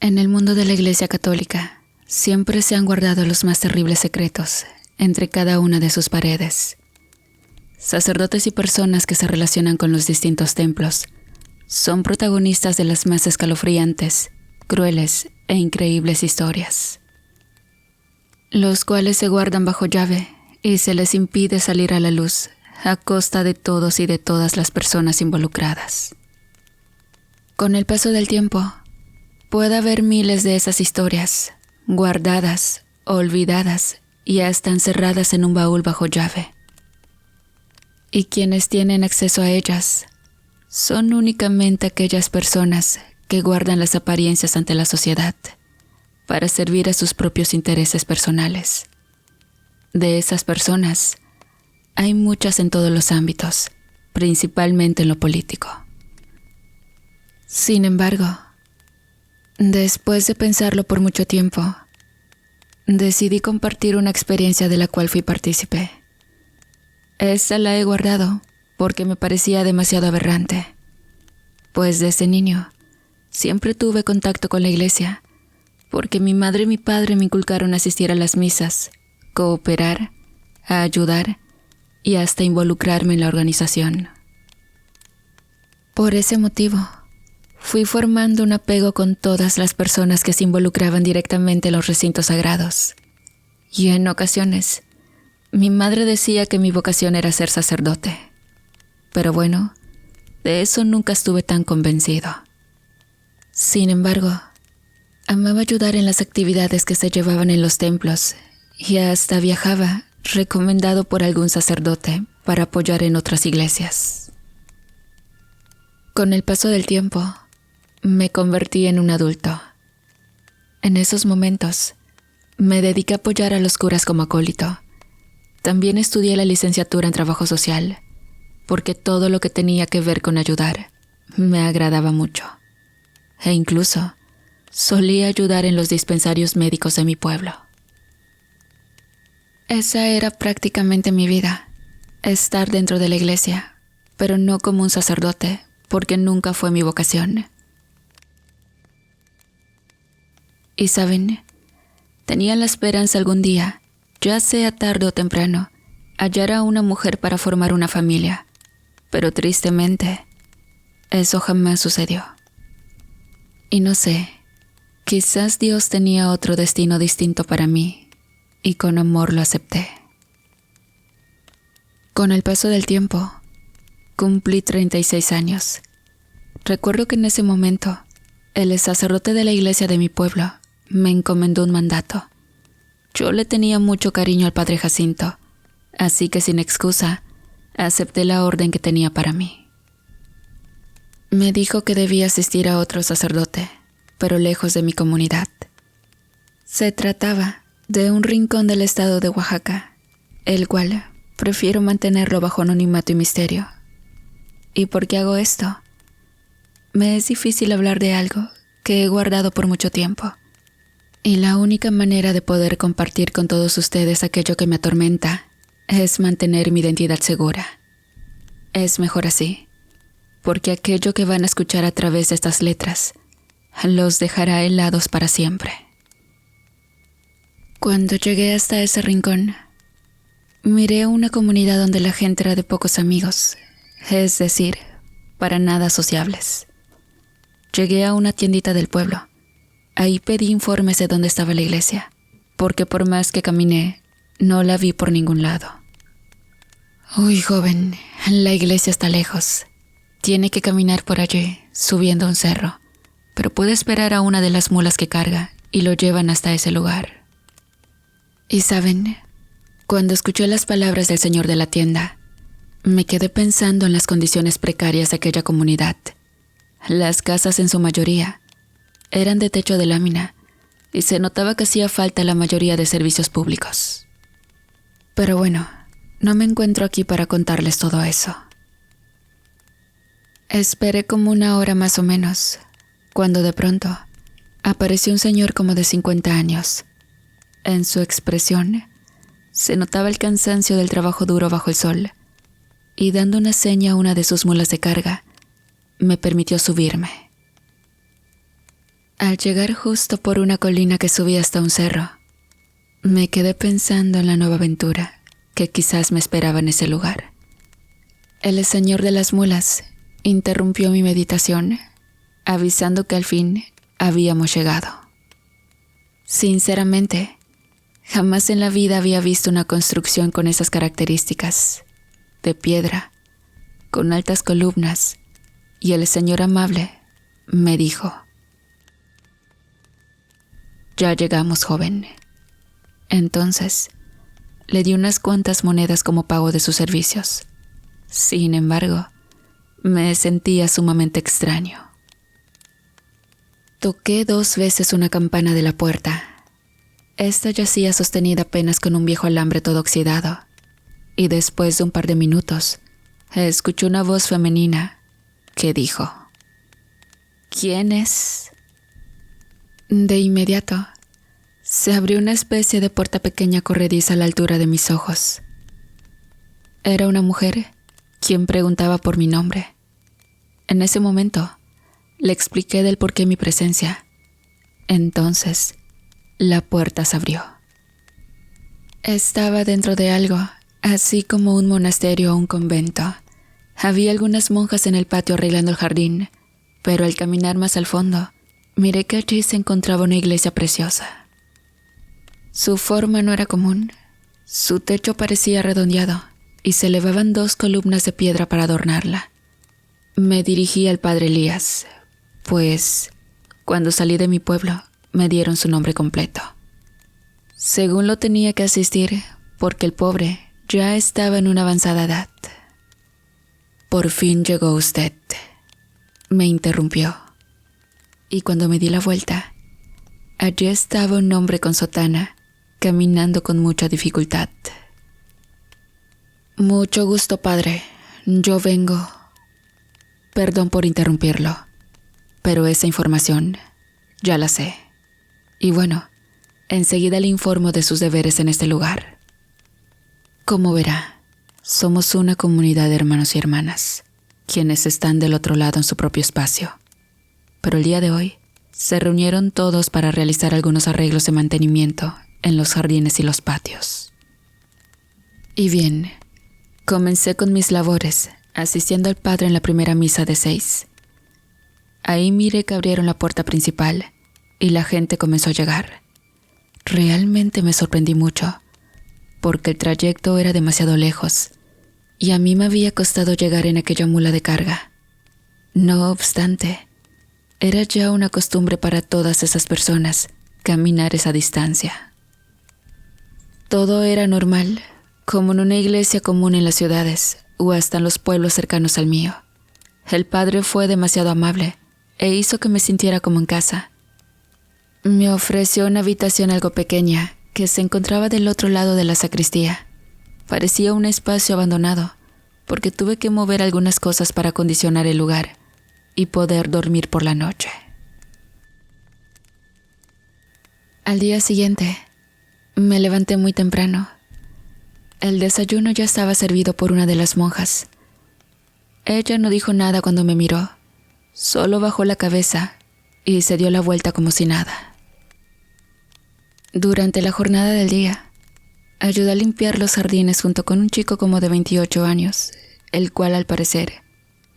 En el mundo de la Iglesia Católica, siempre se han guardado los más terribles secretos entre cada una de sus paredes. Sacerdotes y personas que se relacionan con los distintos templos son protagonistas de las más escalofriantes, crueles e increíbles historias, los cuales se guardan bajo llave y se les impide salir a la luz a costa de todos y de todas las personas involucradas. Con el paso del tiempo, puede haber miles de esas historias, guardadas, olvidadas y hasta encerradas en un baúl bajo llave. Y quienes tienen acceso a ellas son únicamente aquellas personas que guardan las apariencias ante la sociedad para servir a sus propios intereses personales. De esas personas, hay muchas en todos los ámbitos, principalmente en lo político. Sin embargo, después de pensarlo por mucho tiempo, decidí compartir una experiencia de la cual fui partícipe. Esta la he guardado porque me parecía demasiado aberrante, pues desde niño siempre tuve contacto con la iglesia, porque mi madre y mi padre me inculcaron a asistir a las misas, cooperar, a ayudar y hasta involucrarme en la organización. Por ese motivo, fui formando un apego con todas las personas que se involucraban directamente en los recintos sagrados. Y en ocasiones, mi madre decía que mi vocación era ser sacerdote. Pero bueno, de eso nunca estuve tan convencido. Sin embargo, amaba ayudar en las actividades que se llevaban en los templos y hasta viajaba, recomendado por algún sacerdote, para apoyar en otras iglesias. Con el paso del tiempo, me convertí en un adulto. En esos momentos, me dediqué a apoyar a los curas como acólito. También estudié la licenciatura en trabajo social, porque todo lo que tenía que ver con ayudar me agradaba mucho. E incluso, solía ayudar en los dispensarios médicos de mi pueblo. Esa era prácticamente mi vida, estar dentro de la iglesia, pero no como un sacerdote, porque nunca fue mi vocación. Y saben, tenía la esperanza algún día, ya sea tarde o temprano, hallar a una mujer para formar una familia, pero tristemente, eso jamás sucedió. Y no sé, quizás Dios tenía otro destino distinto para mí, y con amor lo acepté. Con el paso del tiempo, cumplí 36 años. Recuerdo que en ese momento, el sacerdote de la iglesia de mi pueblo me encomendó un mandato. Yo le tenía mucho cariño al padre Jacinto, así que sin excusa, acepté la orden que tenía para mí. Me dijo que debía asistir a otro sacerdote, pero lejos de mi comunidad. Se trataba de un rincón del estado de Oaxaca, el cual prefiero mantenerlo bajo anonimato y misterio. ¿Y por qué hago esto? Me es difícil hablar de algo que he guardado por mucho tiempo. Y la única manera de poder compartir con todos ustedes aquello que me atormenta es mantener mi identidad segura. Es mejor así, porque aquello que van a escuchar a través de estas letras los dejará helados para siempre. Cuando llegué hasta ese rincón, miré una comunidad donde la gente era de pocos amigos, es decir, para nada sociables. Llegué a una tiendita del pueblo. Ahí pedí informes de dónde estaba la iglesia, porque por más que caminé, no la vi por ningún lado. Uy, joven, la iglesia está lejos. Tiene que caminar por allí, subiendo un cerro, pero puede esperar a una de las mulas que carga y lo llevan hasta ese lugar. Y saben, cuando escuché las palabras del señor de la tienda, me quedé pensando en las condiciones precarias de aquella comunidad. Las casas en su mayoría eran de techo de lámina y se notaba que hacía falta la mayoría de servicios públicos. Pero bueno, no me encuentro aquí para contarles todo eso. Esperé como 1 hora más o menos, cuando de pronto apareció un señor como de 50 años. En su expresión se notaba el cansancio del trabajo duro bajo el sol, y dando una seña a una de sus mulas de carga, me permitió subirme. Al llegar justo por una colina que subía hasta un cerro, me quedé pensando en la nueva aventura que quizás me esperaba en ese lugar. El señor de las mulas interrumpió mi meditación, avisando que al fin habíamos llegado. Sinceramente, jamás en la vida había visto una construcción con esas características, de piedra, con altas columnas, y el señor amable me dijo: «Ya llegamos, joven». Entonces, le di unas cuantas monedas como pago de sus servicios. Sin embargo, me sentía sumamente extraño. Toqué 2 veces una campana de la puerta. Esta yacía sostenida apenas con un viejo alambre todo oxidado, y después de un par de minutos, escuché una voz femenina que dijo: «¿Quién es?». De inmediato, se abrió una especie de puerta pequeña corrediza a la altura de mis ojos. Era una mujer quien preguntaba por mi nombre. En ese momento, le expliqué del porqué mi presencia. Entonces, la puerta se abrió. Estaba dentro de algo, así como un monasterio o un convento. Había algunas monjas en el patio arreglando el jardín, pero al caminar más al fondo, miré que allí se encontraba una iglesia preciosa. Su forma no era común. Su techo parecía redondeado y se elevaban 2 columnas de piedra para adornarla. Me dirigí al padre Elías, pues cuando salí de mi pueblo me dieron su nombre completo. Según lo tenía que asistir porque el pobre ya estaba en una avanzada edad. «Por fin llegó usted», me interrumpió. Y cuando me di la vuelta, allí estaba un hombre con sotana, caminando con mucha dificultad. «Mucho gusto, padre. Yo vengo...». Perdón por interrumpirlo, pero esa información ya la sé. Y bueno, enseguida le informo de sus deberes en este lugar. Como verá, somos una comunidad de hermanos y hermanas, quienes están del otro lado en su propio espacio. Pero el día de hoy se reunieron todos para realizar algunos arreglos de mantenimiento en los jardines y los patios. Y bien, comencé con mis labores, asistiendo al padre en la primera misa de 6. Ahí miré que abrieron la puerta principal y la gente comenzó a llegar. Realmente me sorprendí mucho, porque el trayecto era demasiado lejos y a mí me había costado llegar en aquella mula de carga. No obstante, era ya una costumbre para todas esas personas caminar esa distancia. Todo era normal, como en una iglesia común en las ciudades o hasta en los pueblos cercanos al mío. El padre fue demasiado amable e hizo que me sintiera como en casa. Me ofreció una habitación algo pequeña que se encontraba del otro lado de la sacristía. Parecía un espacio abandonado, porque tuve que mover algunas cosas para acondicionar el lugar y poder dormir por la noche. Al día siguiente, me levanté muy temprano. El desayuno ya estaba servido por una de las monjas. Ella no dijo nada cuando me miró, solo bajó la cabeza y se dio la vuelta como si nada. Durante la jornada del día, ayudé a limpiar los jardines junto con un chico como de 28 años, el cual al parecer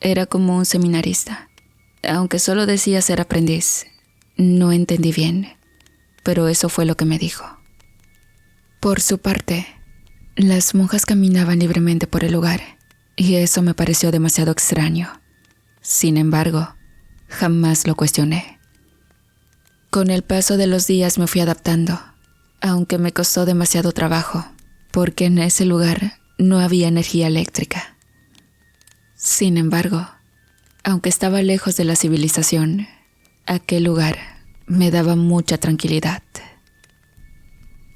era como un seminarista, aunque solo decía ser aprendiz. No entendí bien, pero eso fue lo que me dijo. Por su parte, las monjas caminaban libremente por el lugar, y eso me pareció demasiado extraño. Sin embargo, jamás lo cuestioné. Con el paso de los días me fui adaptando, aunque me costó demasiado trabajo, porque en ese lugar no había energía eléctrica. Sin embargo, aunque estaba lejos de la civilización, aquel lugar me daba mucha tranquilidad.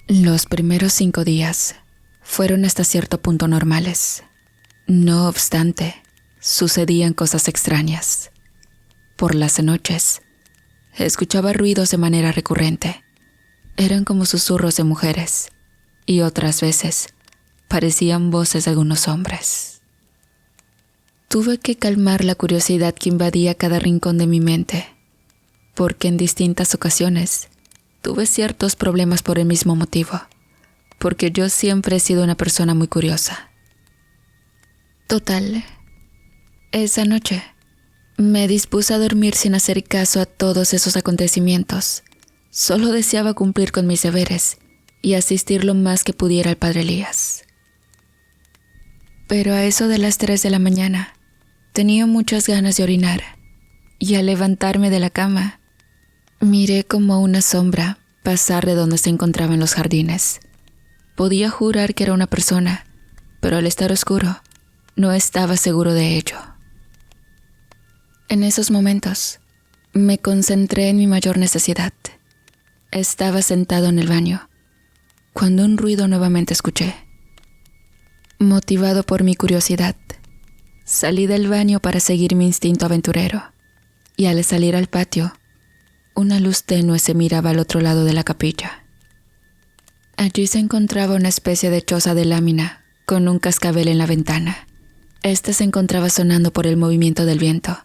Los primeros 5 días fueron hasta cierto punto normales. No obstante, sucedían cosas extrañas. Por las noches, escuchaba ruidos de manera recurrente. Eran como susurros de mujeres, y otras veces parecían voces de algunos hombres. Tuve que calmar la curiosidad que invadía cada rincón de mi mente, porque en distintas ocasiones tuve ciertos problemas por el mismo motivo, porque yo siempre he sido una persona muy curiosa. Total, esa noche me dispuse a dormir sin hacer caso a todos esos acontecimientos. Solo deseaba cumplir con mis deberes y asistir lo más que pudiera al padre Elías. Pero a eso de las 3 de la mañana, tenía muchas ganas de orinar, y al levantarme de la cama, miré como una sombra pasar de donde se encontraban los jardines. Podía jurar que era una persona, pero al estar oscuro, no estaba seguro de ello. En esos momentos, me concentré en mi mayor necesidad. Estaba sentado en el baño, cuando un ruido nuevamente escuché. Motivado por mi curiosidad, salí del baño para seguir mi instinto aventurero, y al salir al patio, una luz tenue se miraba al otro lado de la capilla. Allí se encontraba una especie de choza de lámina con un cascabel en la ventana. Este se encontraba sonando por el movimiento del viento,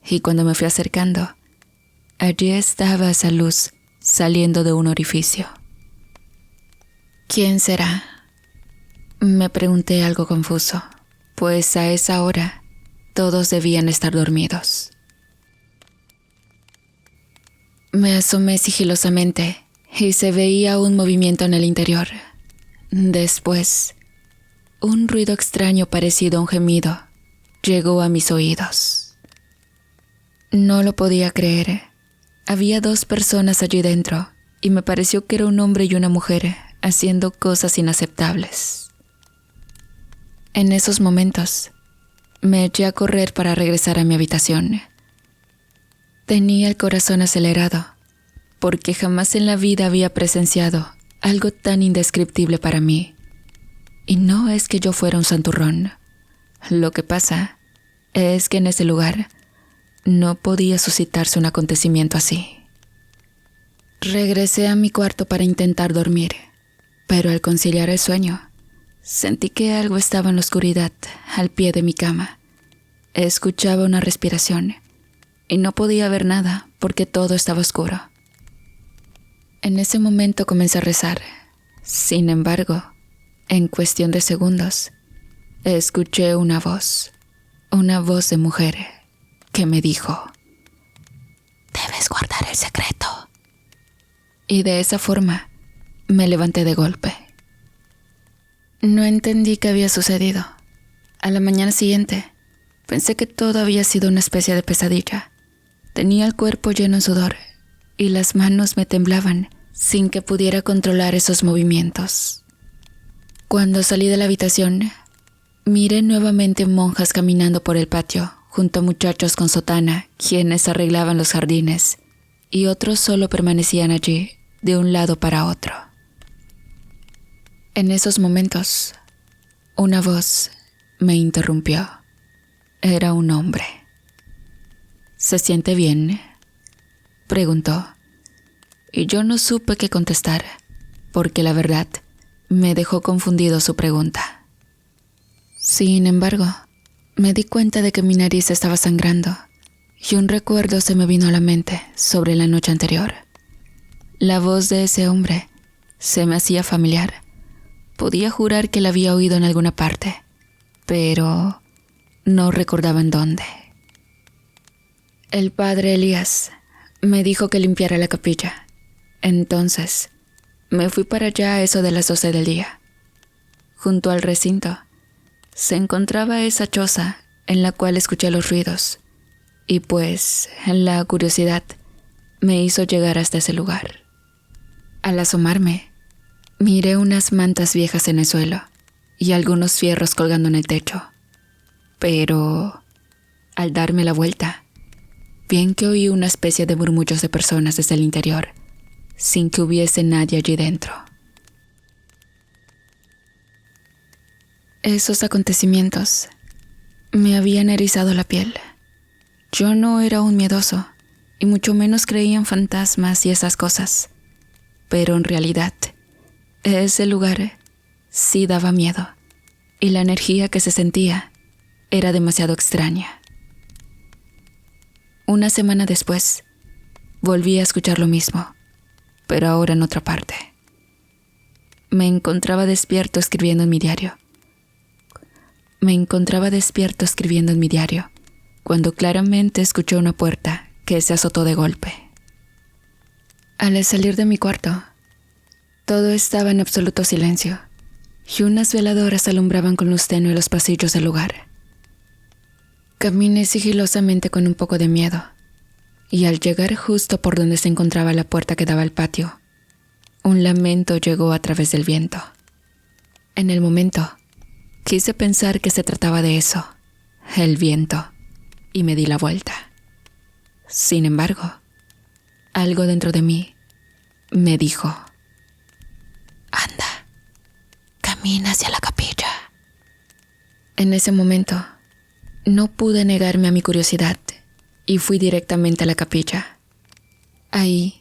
y cuando me fui acercando, allí estaba esa luz saliendo de un orificio. ¿Quién será?, me pregunté algo confuso, pues a esa hora todos debían estar dormidos. Me asomé sigilosamente y se veía un movimiento en el interior. Después, un ruido extraño parecido a un gemido llegó a mis oídos. No lo podía creer. Había 2 personas allí dentro y me pareció que era un hombre y una mujer haciendo cosas inaceptables. En esos momentos, me eché a correr para regresar a mi habitación. Tenía el corazón acelerado, porque jamás en la vida había presenciado algo tan indescriptible para mí. Y no es que yo fuera un santurrón. Lo que pasa es que en ese lugar no podía suscitarse un acontecimiento así. Regresé a mi cuarto para intentar dormir, pero al conciliar el sueño, sentí que algo estaba en la oscuridad al pie de mi cama. Escuchaba una respiración y no podía ver nada porque todo estaba oscuro. En ese momento comencé a rezar. Sin embargo, en cuestión de segundos, escuché una voz de mujer que me dijo: «Debes guardar el secreto». Y de esa forma me levanté de golpe. No entendí qué había sucedido. A la mañana siguiente, pensé que todo había sido una especie de pesadilla. Tenía el cuerpo lleno de sudor y las manos me temblaban sin que pudiera controlar esos movimientos. Cuando salí de la habitación, miré nuevamente monjas caminando por el patio junto a muchachos con sotana, quienes arreglaban los jardines, y otros solo permanecían allí, de un lado para otro. En esos momentos, una voz me interrumpió. Era un hombre. «¿Se siente bien?», preguntó, y yo no supe qué contestar, porque la verdad me dejó confundido su pregunta. Sin embargo, me di cuenta de que mi nariz estaba sangrando, y un recuerdo se me vino a la mente sobre la noche anterior. La voz de ese hombre se me hacía familiar. Podía jurar que la había oído en alguna parte, pero no recordaba en dónde. El padre Elías me dijo que limpiara la capilla. Entonces, me fui para allá a eso de las 12 del día. Junto al recinto, se encontraba esa choza en la cual escuché los ruidos, y pues la curiosidad me hizo llegar hasta ese lugar. Al asomarme, miré unas mantas viejas en el suelo y algunos fierros colgando en el techo. Pero, al darme la vuelta, bien que oí una especie de murmullos de personas desde el interior, sin que hubiese nadie allí dentro. Esos acontecimientos me habían erizado la piel. Yo no era un miedoso, y mucho menos creía en fantasmas y esas cosas. Pero en realidad, ese lugar sí daba miedo, y la energía que se sentía era demasiado extraña. Una semana después, volví a escuchar lo mismo, pero ahora en otra parte. Me encontraba despierto escribiendo en mi diario. Cuando claramente escuché una puerta que se azotó de golpe. Al salir de mi cuarto, todo estaba en absoluto silencio y unas veladoras alumbraban con luz tenue los pasillos del lugar. Caminé sigilosamente con un poco de miedo y al llegar justo por donde se encontraba la puerta que daba al patio, un lamento llegó a través del viento. En el momento, quise pensar que se trataba de eso, el viento, y me di la vuelta. Sin embargo, algo dentro de mí me dijo: «Anda, camina hacia la capilla». En ese momento, no pude negarme a mi curiosidad y fui directamente a la capilla. Ahí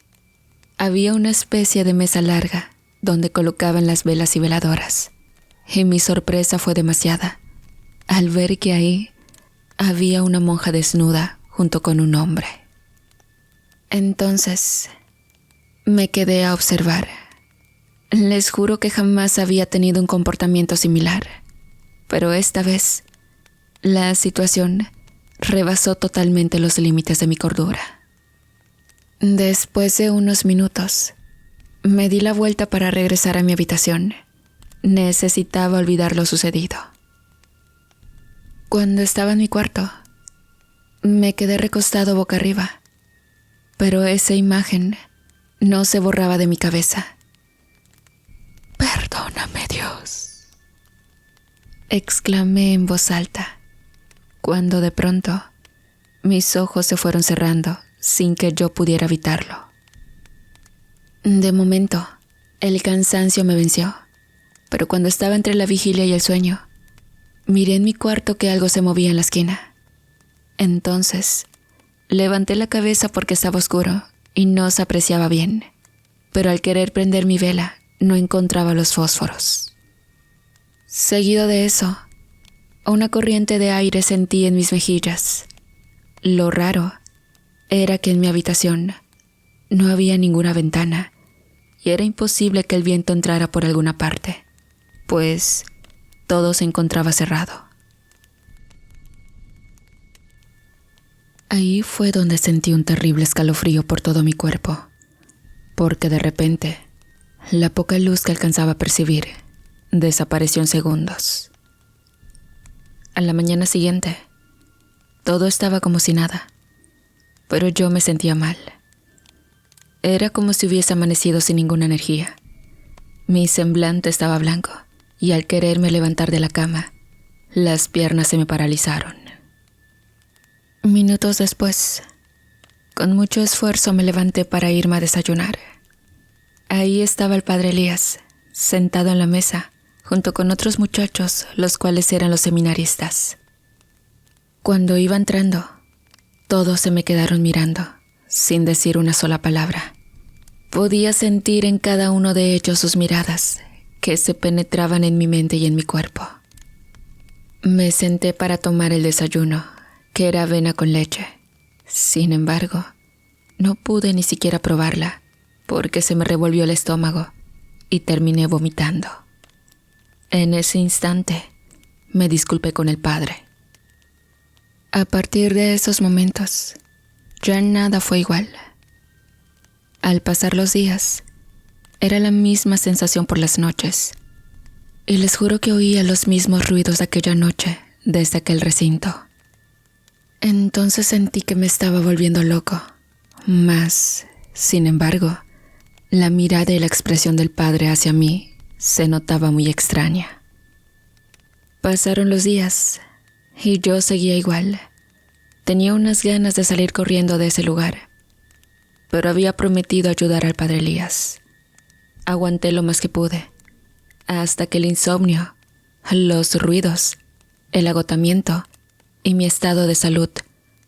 había una especie de mesa larga donde colocaban las velas y veladoras, y mi sorpresa fue demasiada al ver que ahí había una monja desnuda junto con un hombre. Entonces me quedé a observar. Les juro que jamás había tenido un comportamiento similar, pero esta vez la situación rebasó totalmente los límites de mi cordura. Después de unos minutos, me di la vuelta para regresar a mi habitación. Necesitaba olvidar lo sucedido. Cuando estaba en mi cuarto, me quedé recostado boca arriba, pero esa imagen no se borraba de mi cabeza. «Perdóname, Dios», exclamé en voz alta, cuando de pronto mis ojos se fueron cerrando sin que yo pudiera evitarlo. De momento, el cansancio me venció, pero cuando estaba entre la vigilia y el sueño, miré en mi cuarto que algo se movía en la esquina. Entonces, levanté la cabeza porque estaba oscuro y no se apreciaba bien, pero al querer prender mi vela, no encontraba los fósforos. Seguido de eso, una corriente de aire sentí en mis mejillas. Lo raro era que en mi habitación no había ninguna ventana y era imposible que el viento entrara por alguna parte, pues todo se encontraba cerrado. Ahí fue donde sentí un terrible escalofrío por todo mi cuerpo, porque de repente la poca luz que alcanzaba a percibir desapareció en segundos. A la mañana siguiente, todo estaba como si nada, pero yo me sentía mal. Era como si hubiese amanecido sin ninguna energía. Mi semblante estaba blanco y al quererme levantar de la cama, las piernas se me paralizaron. Minutos después, con mucho esfuerzo me levanté para irme a desayunar. Ahí estaba el padre Elías, sentado en la mesa, junto con otros muchachos, los cuales eran los seminaristas. Cuando iba entrando, todos se me quedaron mirando, sin decir una sola palabra. Podía sentir en cada uno de ellos sus miradas, que se penetraban en mi mente y en mi cuerpo. Me senté para tomar el desayuno, que era avena con leche. Sin embargo, no pude ni siquiera probarla, porque se me revolvió el estómago y terminé vomitando. En ese instante, me disculpé con el padre. A partir de esos momentos, ya nada fue igual. Al pasar los días, era la misma sensación por las noches, y les juro que oía los mismos ruidos de aquella noche desde aquel recinto. Entonces sentí que me estaba volviendo loco, mas, sin embargo, la mirada y la expresión del padre hacia mí se notaba muy extraña. Pasaron los días y yo seguía igual. Tenía unas ganas de salir corriendo de ese lugar, pero había prometido ayudar al padre Elías. Aguanté lo más que pude, hasta que el insomnio, los ruidos, el agotamiento y mi estado de salud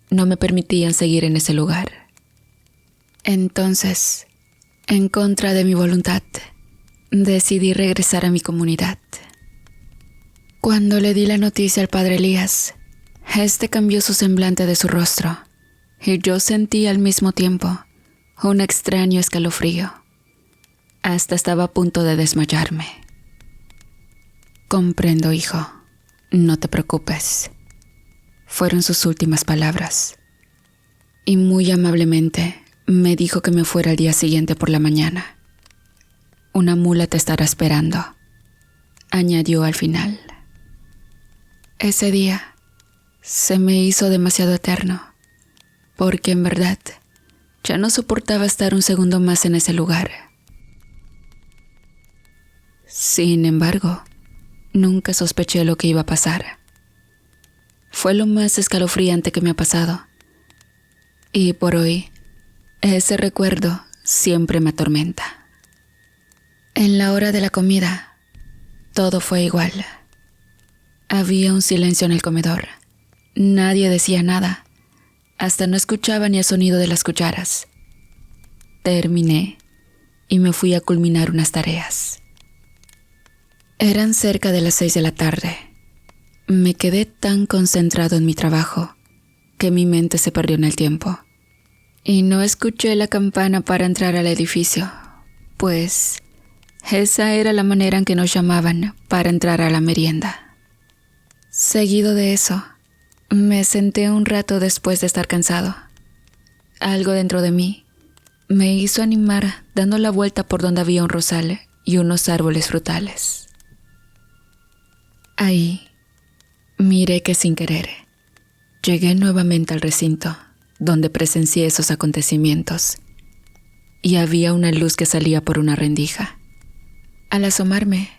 no me permitían seguir en ese lugar. Entonces, en contra de mi voluntad, decidí regresar a mi comunidad. Cuando le di la noticia al padre Elías, este cambió su semblante de su rostro, y yo sentí al mismo tiempo un extraño escalofrío. Hasta estaba a punto de desmayarme. Comprendo, hijo. No te preocupes. Fueron sus últimas palabras. Y muy amablemente me dijo que me fuera al día siguiente por la mañana. Una mula te estará esperando, añadió al final. Ese día se me hizo demasiado eterno, porque en verdad ya no soportaba estar un segundo más en ese lugar. Sin embargo, nunca sospeché lo que iba a pasar. Fue lo más escalofriante que me ha pasado. Y por hoy, ese recuerdo siempre me atormenta. En la hora de la comida, todo fue igual. Había un silencio en el comedor. Nadie decía nada. Hasta no escuchaba ni el sonido de las cucharas. Terminé y me fui a culminar unas tareas. Eran cerca de las 6 de la tarde. Me quedé tan concentrado en mi trabajo que mi mente se perdió en el tiempo. Y no escuché la campana para entrar al edificio, pues esa era la manera en que nos llamaban para entrar a la merienda. Seguido de eso, me senté un rato después de estar cansado. Algo dentro de mí me hizo animar dando la vuelta por donde había un rosal y unos árboles frutales. Ahí miré que sin querer llegué nuevamente al recinto donde presencié esos acontecimientos y había una luz que salía por una rendija. Al asomarme,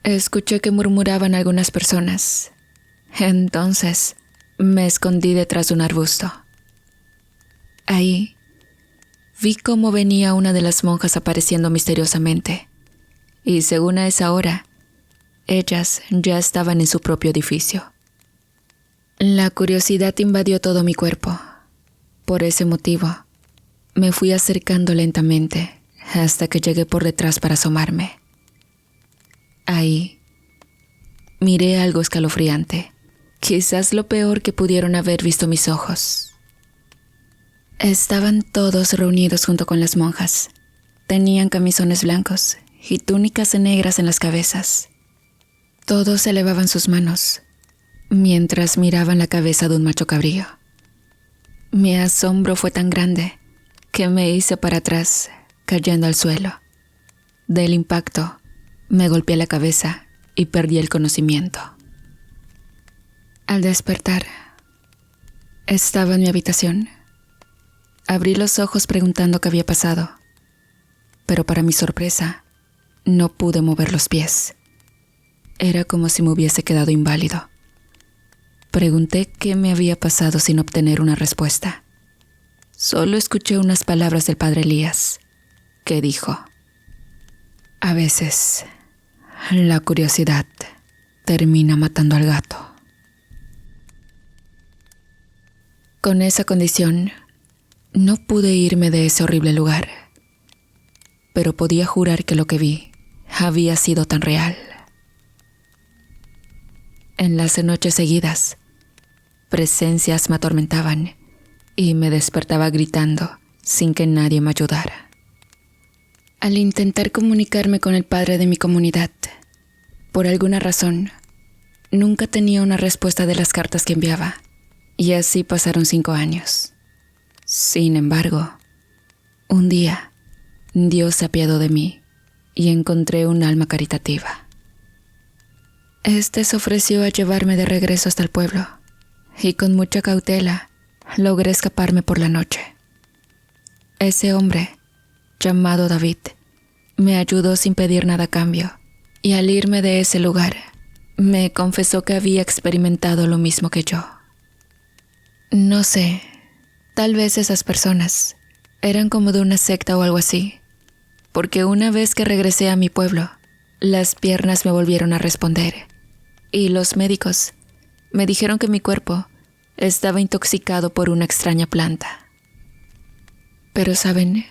escuché que murmuraban algunas personas. Entonces me escondí detrás de un arbusto. Ahí vi cómo venía una de las monjas apareciendo misteriosamente, y según a esa hora, ellas ya estaban en su propio edificio. La curiosidad invadió todo mi cuerpo. Por ese motivo, me fui acercando lentamente hasta que llegué por detrás para asomarme. Ahí miré algo escalofriante, quizás lo peor que pudieron haber visto mis ojos. Estaban todos reunidos junto con las monjas. Tenían camisones blancos y túnicas negras en las cabezas. Todos elevaban sus manos mientras miraban la cabeza de un macho cabrío. Mi asombro fue tan grande que me hice para atrás, cayendo al suelo. Del impacto, me golpeé la cabeza y perdí el conocimiento. Al despertar, estaba en mi habitación. Abrí los ojos preguntando qué había pasado, pero para mi sorpresa, no pude mover los pies. Era como si me hubiese quedado inválido. Pregunté qué me había pasado sin obtener una respuesta. Solo escuché unas palabras del padre Elías, que dijo: a veces, la curiosidad termina matando al gato. Con esa condición, no pude irme de ese horrible lugar, pero podía jurar que lo que vi había sido tan real. En las noches seguidas, presencias me atormentaban y me despertaba gritando sin que nadie me ayudara. Al intentar comunicarme con el padre de mi comunidad, por alguna razón, nunca tenía una respuesta de las cartas que enviaba, y así pasaron 5 años. Sin embargo, un día, Dios se apiadó de mí y encontré un alma caritativa. Este se ofreció a llevarme de regreso hasta el pueblo, y con mucha cautela logré escaparme por la noche. Ese hombre, llamado David, me ayudó sin pedir nada a cambio, y al irme de ese lugar, me confesó que había experimentado lo mismo que yo. No sé, tal vez esas personas eran como de una secta o algo así, porque una vez que regresé a mi pueblo, las piernas me volvieron a responder, y los médicos me dijeron que mi cuerpo estaba intoxicado por una extraña planta. Pero ¿saben?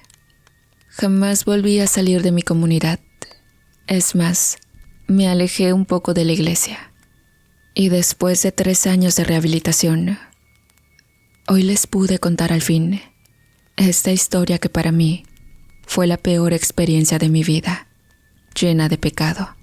Jamás volví a salir de mi comunidad. Es más, me alejé un poco de la iglesia. Y después de 3 años de rehabilitación, hoy les pude contar al fin Esta historia que para mí fue la peor experiencia de mi vida, llena de pecado.